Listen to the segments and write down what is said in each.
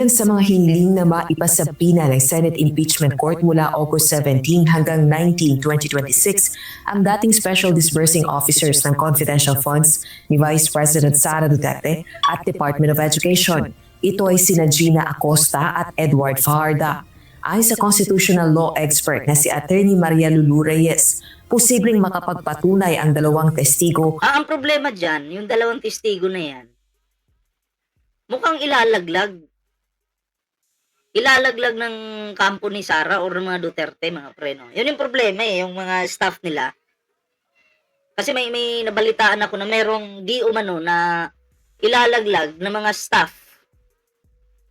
Sa mga hiling na maipasabina ng Senate Impeachment Court mula August 17 hanggang 19, 2026, ang dating Special Disbursing Officers ng Confidential Funds ni Vice President Sara Duterte at Department of Education. Ito ay sina Gina Acosta at Edward Fajarda. Ayon sa constitutional law expert na si Attorney Maria Lulu Reyes, posibleng makapagpatunay ang dalawang testigo. Ang problema dyan, yung dalawang testigo na yan, mukhang ilalaglag ng kampo ni Sara or ng mga Duterte, mga preno. Yun yung problema yung mga staff nila. Kasi may nabalitaan ako na merong di umano na ilalaglag ng mga staff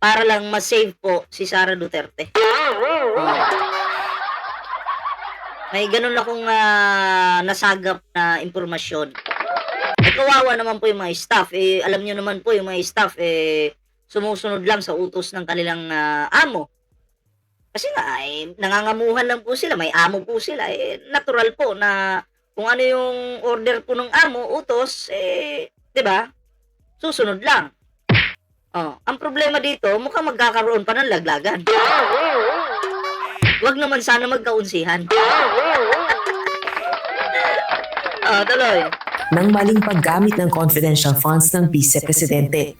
para lang ma-save po si Sara Duterte. May ganun akong nasagap na impormasyon. Kawawa naman po yung mga staff. Alam nyo naman po yung mga staff, sumusunod lang sa utos ng kanilang amo. Kasi nga, nangangamuhan lang po sila, may amo po sila. Natural po na kung ano yung order po ng amo, utos, 'di ba? Susunod lang. Ang problema dito, mukhang magkakaroon pa ng laglagan. Wag naman sana magkaunsihan. Tuloy. Nang maling paggamit ng confidential funds ng Vice Presidente.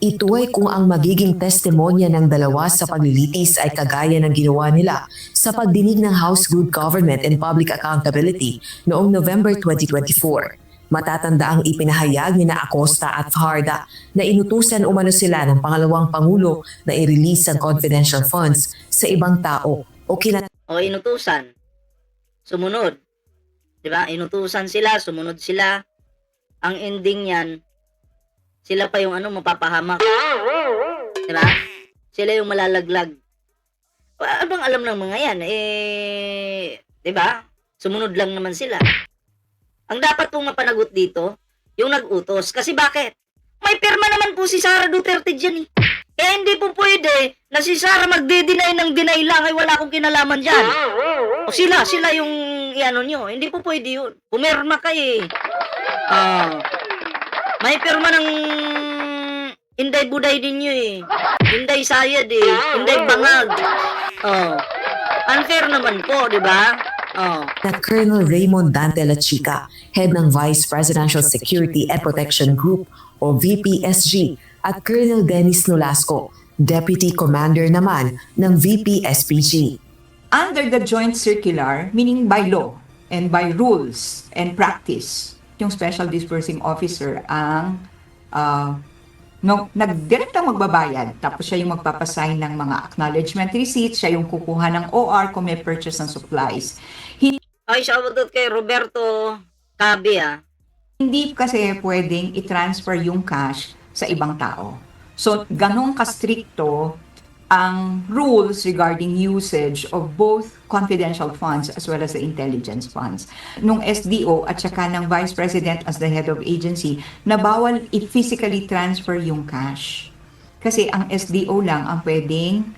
Ito ay kung ang magiging testimonya ng dalawa sa paglilitis ay kagaya ng ginawa nila sa pagdinig ng House Good Government and Public Accountability noong November 2024. Matatanda ang ipinahayag ni na Acosta at Fajarda na inutusan umano sila ng pangalawang Pangulo na i-release ang confidential funds sa ibang tao o inutusan. Sumunod. Diba? Inutusan sila, sumunod sila. Ang ending yan, sila pa yung mapapahamak. Diba? Sila yung malalaglag. Ano bang alam ng mga yan? Diba? Sumunod lang naman sila. Ang dapat pong mapanagot dito, yung nag-utos. Kasi bakit? May pirma naman po si Sara Duterte dyan Kaya hindi po pwede na si Sara magde-deny ng deny lang ay wala akong kinalaman dyan. O sila yung nyo. Hindi po pwede yun. Pumirma kayo may pirma ng Inday Buday ninyo Inday Sayad Inday Bangag. Unfair naman po, di ba? Na Colonel Raymond Dante La Chica, head ng Vice Presidential Security and Protection Group o VPSG, at Colonel Dennis Nolasco, Deputy Commander naman ng VPSPG. Under the joint circular, meaning by law and by rules and practice, yung Special Disbursing Officer ang nagdirektang magbabayad. Tapos siya yung magpapasign ng mga acknowledgement receipts, siya yung kukuha ng OR kung may purchase ng supplies. Ay, shoutout kay Roberto Cabe Hindi kasi pwedeng i-transfer yung cash sa ibang tao. So, ganun ka-stricto ang rules regarding usage of both confidential funds as well as the intelligence funds. Nung SDO at saka ng Vice President as the head of agency, na bawal i-physically transfer yung cash. Kasi ang SDO lang ang pwedeng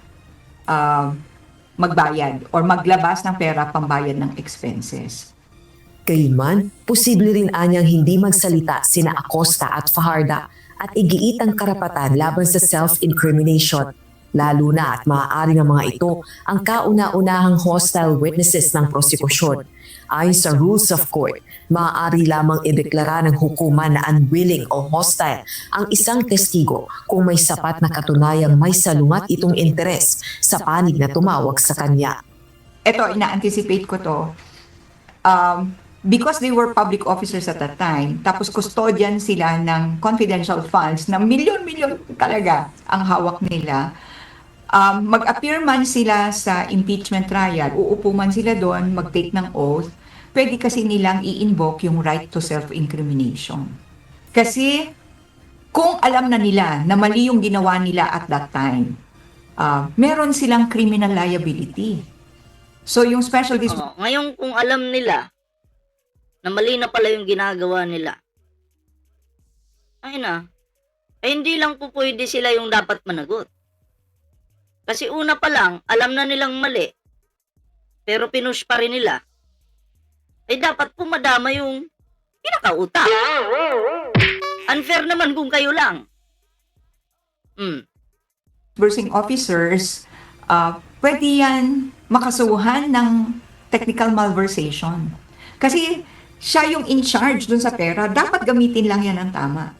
magbayad or maglabas ng pera pambayad ng expenses. Gayunman, posible rin anyang hindi magsalita sina Acosta at Fajarda at igiit ang karapatan laban sa self-incrimination. Lalo na at maaari ng mga ito ang kauna-unahang hostile witnesses ng prosekusyon. Ayon sa rules of court, maaari lamang ideklara ng hukuman na unwilling o hostile ang isang testigo kung may sapat na katunayang may salungat itong interes sa panig na tumawag sa kanya. Ito, ina-anticipate ko to. Because they were public officers at that time, tapos custodian sila ng confidential funds na milyon-milyon talaga ang hawak nila. Mag-appear man sila sa impeachment trial, uupo man sila doon, mag-take ng oath, pwede kasi nilang i-invoke yung right to self-incrimination. Kasi kung alam na nila na mali yung ginawa nila at that time, meron silang criminal liability. So yung special ngayon kung alam nila na mali na pala yung ginagawa nila, hindi lang po pwede sila yung dapat managot. Kasi una pa lang, alam na nilang mali, pero pinush pa rin nila, ay dapat po madama yung pinakautak. Unfair naman kung kayo lang. conversing officers, pwede yan makasuhan ng technical malversation. Kasi siya yung in charge dun sa pera, dapat gamitin lang yan ng tama.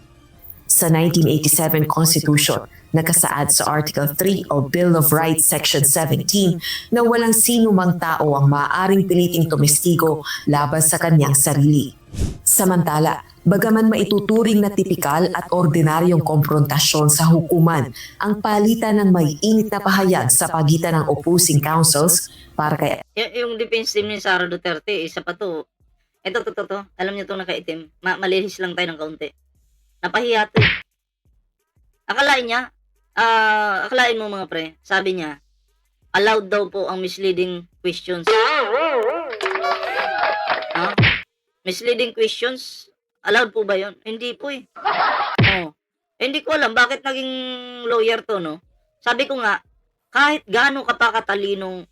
Sa 1987 Constitution, nakasaad sa Article 3 of Bill of Rights Section 17 na walang sino mang tao ang maaaring piliting tumestigo laban sa kanyang sarili. Samantala, bagaman maituturing na tipikal at ordinaryong komprontasyon sa hukuman ang palitan ng may init na pahayag sa pagitan ng opposing counsels para kay Yung defense team ni Sara Duterte, isa pa to. Ito. Alam niyo itong nakaitim. Malihis lang tayo ng kaunti. Napahiya to. Akalain mo mga pre, sabi niya, allowed daw po ang misleading questions. Misleading questions? Allowed po ba yon? Hindi po eh. Hindi ko alam bakit naging lawyer to, no? Sabi ko nga, kahit gaano ka pa katalinong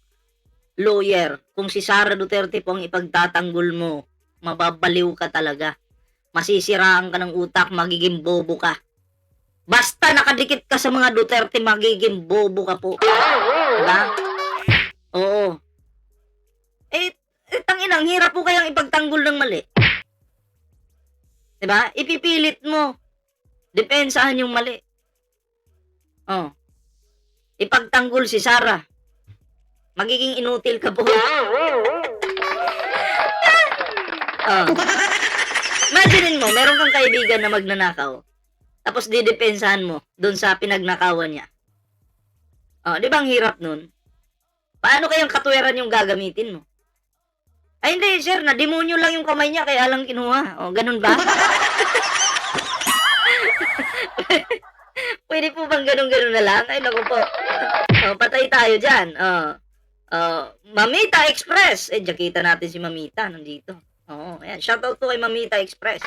lawyer, kung si Sara Duterte po ang ipagtatanggol mo, mababaliw ka talaga. Masisiraan ka ng utak, magiging bobo ka. Basta nakadikit ka sa mga Duterte, magiging bobo ka po. Diba? Oo. Tanginang, hirap po kayang ipagtanggol ng mali. Diba? Ipipilit mo. Depensahan yung mali. Ipagtanggol si Sara. Magiging inutil ka po. Imagine mo, meron kang kaibigan na magnanakaw. Tapos didepensahan mo doon sa pinagnakawan niya. Di ba ang hirap nun? Paano kayang katwiran yung gagamitin mo? Ay hindi, sir, na-demonyo lang yung kamay niya kaya lang kinuha. Ganun ba? Pwede po bang ganun-ganun na lang? Ay, naku po. Patay tayo dyan. Mamita Express. Diyan kita natin si Mamita nandito. Ayan. Shoutout to kay Mamita Express.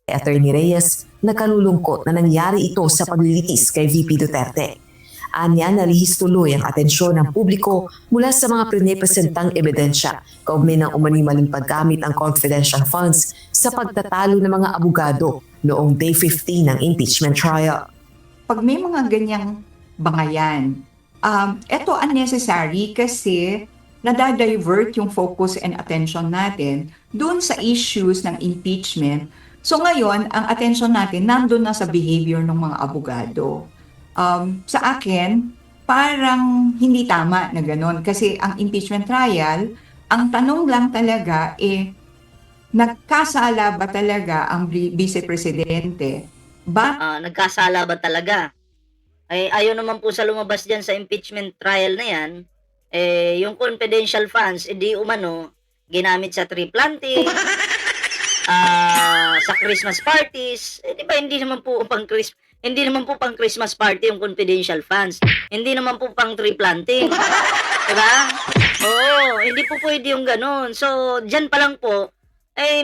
Attorney Reyes, nakalulungkot na nangyari ito sa paglilitis kay VP Duterte. Anya, nalihis tuloy ang atensyon ng publiko mula sa mga pinipresentang ebidensya kaugnay ng umano'y maling paggamit ng confidential funds sa pagtatalo ng mga abogado noong Day 15 ng impeachment trial. Pag may mga ganyang bangayan, ito unnecessary kasi nadadivert yung focus and attention natin dun sa issues ng impeachment. So ngayon, ang attention natin nandun na sa behavior ng mga abogado. Sa akin, parang hindi tama na gano'n. Kasi ang impeachment trial, ang tanong lang talaga nagkasala ba talaga ang Vice Presidente? Nagkasala ba talaga? Ay, ayaw naman po sa lumabas dyan sa impeachment trial na yan, yung confidential funds, di umano, ginamit sa tree planting, sa Christmas parties, di ba hindi naman po pang Christmas party yung confidential funds. Hindi naman po pang tree planting. Diba? Oo, hindi po pwede yung ganun. So, dyan pa lang po,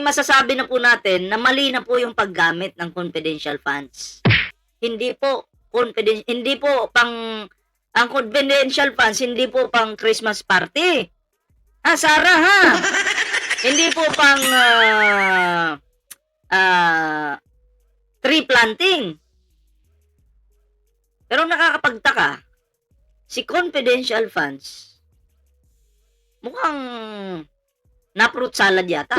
masasabi na po natin na mali na po yung paggamit ng confidential funds. Hindi po ang confidential funds, hindi po pang Christmas party. Sara ha? Hindi po pang tree planting. Pero nakakapagtaka, si confidential funds, mukhang na-fruit salad yata.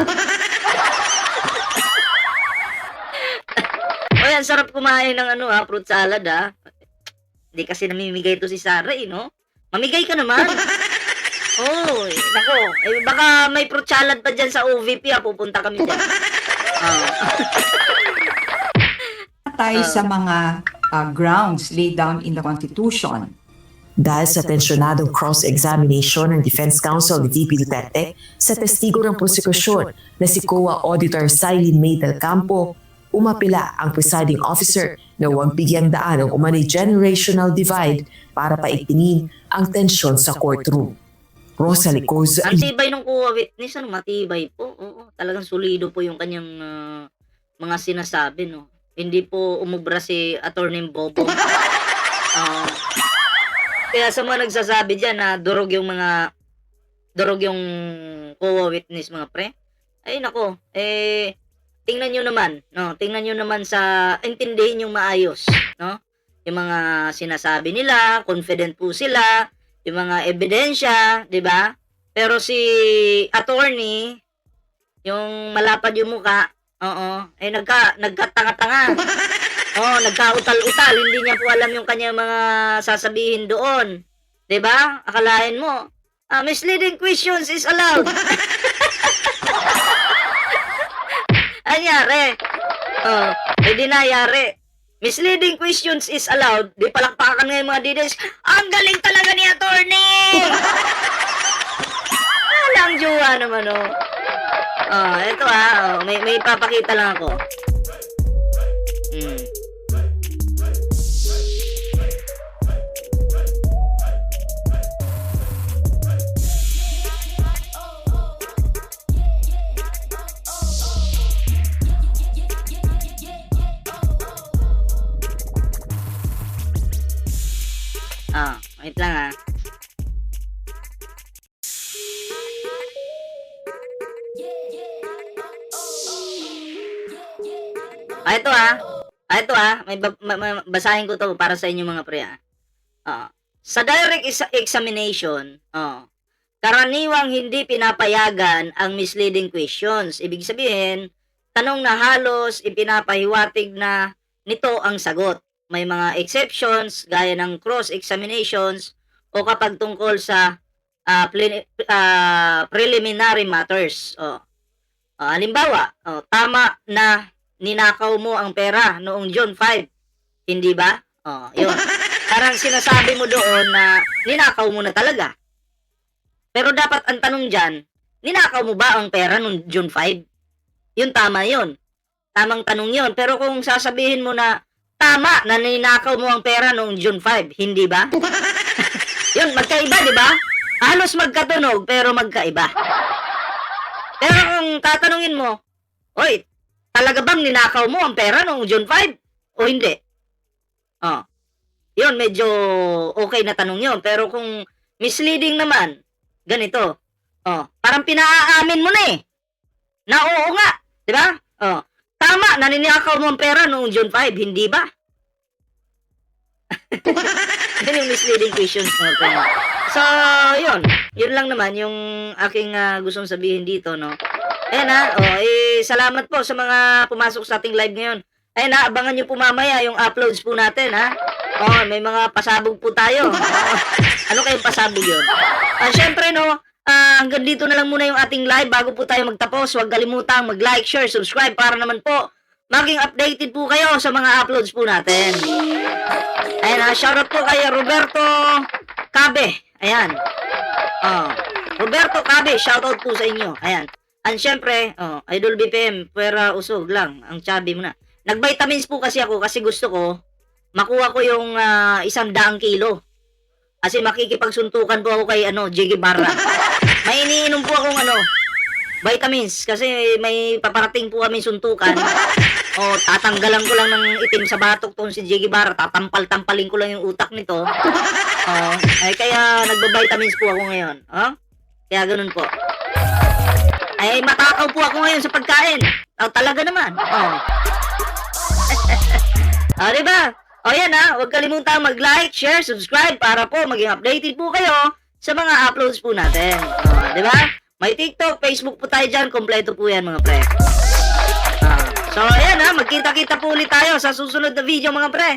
Yan, sarap kumain ng fruit salad Hindi kasi namimigay to si Sara no? Mamigay ka naman. Nako, baka may fruit salad pa dyan sa OVP pupunta kami dyan. Tayo sa mga grounds laid down in the Constitution. Dahil sa tensyonadong cross-examination ng Defense Counsel ni VP Duterte sa testigo ng prosekusyon na si COA Auditor Silene May del Campo, umapila ang presiding officer na huwag bigyang daan ang umano'y generational divide para paigtingin ang tensyon sa courtroom. Rosalie Coza. Ang tibay ng COA witness, matibay po. Oo, talagang solido po yung kanyang mga sinasabi, no? Hindi po umubra si Attorney Bobo. Kaya sa mga nagsasabi dyan na durog yung COA witness mga pre. Ay nako, tingnan nyo naman, no? Tingnan nyo naman intindihin yung maayos, no? yung mga sinasabi nila, confident po sila, yung mga ebidensya, 'di ba? Pero si attorney, yung malapad yung muka, oo, eh nagkatanga-tanga. Oh, nagkautal-utal, hindi niya po alam yung kanyang mga sasabihin doon. 'Di ba? Akalain mo, misleading questions is allowed. Anyari. Oh, hindi nayari. Misleading questions is allowed. Di palakpakan ngayon mga details. Ang galing talaga ni attorney! Walang jowa naman, oh. Oh, eto may papakita lang ako. Wait lang ito basahin ko to para sa inyo mga pre sa direct examination, karaniwang hindi pinapayagan ang misleading questions. Ibig sabihin, tanong na halos ipinapahiwatig na nito ang sagot. May mga exceptions gaya ng cross-examinations o kapag tungkol sa preliminary matters. Halimbawa, tama na ninakaw mo ang pera noong June 5. Hindi ba? Yun. Parang sinasabi mo doon na ninakaw mo na talaga. Pero dapat ang tanong dyan, ninakaw mo ba ang pera noong June 5? Yun, tama yun. Tamang tanong yun. Pero kung sasabihin mo na tama na ninakaw mo ang pera noong June 5, hindi ba? Yun, magkaiba, di ba? Halos magkatunog, pero magkaiba. Pero kung tatanungin mo, oy, talaga bang ninakaw mo ang pera noong June 5? O hindi? Yun, medyo okay na tanong yun. Pero kung misleading naman, ganito. Parang pinaamin mo na eh. Na oo nga, di ba? Tama, naninakaw mo ang pera noong June 5, hindi ba? Yan yung misleading questions mo. So, yun. Yun lang naman yung aking gustong sabihin dito, no? Ayan salamat po sa mga pumasok sa ating live ngayon. Ayan abangan nyo po mamaya yung uploads po natin, ha? May mga pasabog po tayo. Ano kayong pasabog yun? Siyempre, no, hanggang dito na lang muna yung ating live. Bago po tayo magtapos, huwag kalimutang mag-like, share, subscribe para naman po maging updated po kayo sa mga uploads po natin. Ayan, shoutout po kay Roberto Cabe. Ayan. Roberto Cabe, shoutout po sa inyo. Ayan. And syempre, Idol BPM, pwera usog lang. Ang chubby mo na. Nag-vitamins po kasi ako kasi gusto ko makuha ko yung 100 kilo. Kasi makikipagsuntukan po ako kay Jiggy Barra. May iniinom po akong vitamins kasi may paparating po kami suntukan. Tatanggalan ko lang ng itim sa batok tong si Jiggy Barra. Tatampal-tampalin ko lang yung utak nito. Kaya nagba-vitamins po ako ngayon. Kaya ganun po. Ay, matakaw po ako ngayon sa pagkain. Talaga naman. Diba? Yan huwag kalimutang mag-like, share, subscribe para po maging updated po kayo sa mga uploads po natin. Diba? May TikTok, Facebook po tayo dyan. Kompleto po yan mga pre. So ayan magkita-kita po ulit tayo sa susunod na video mga pre.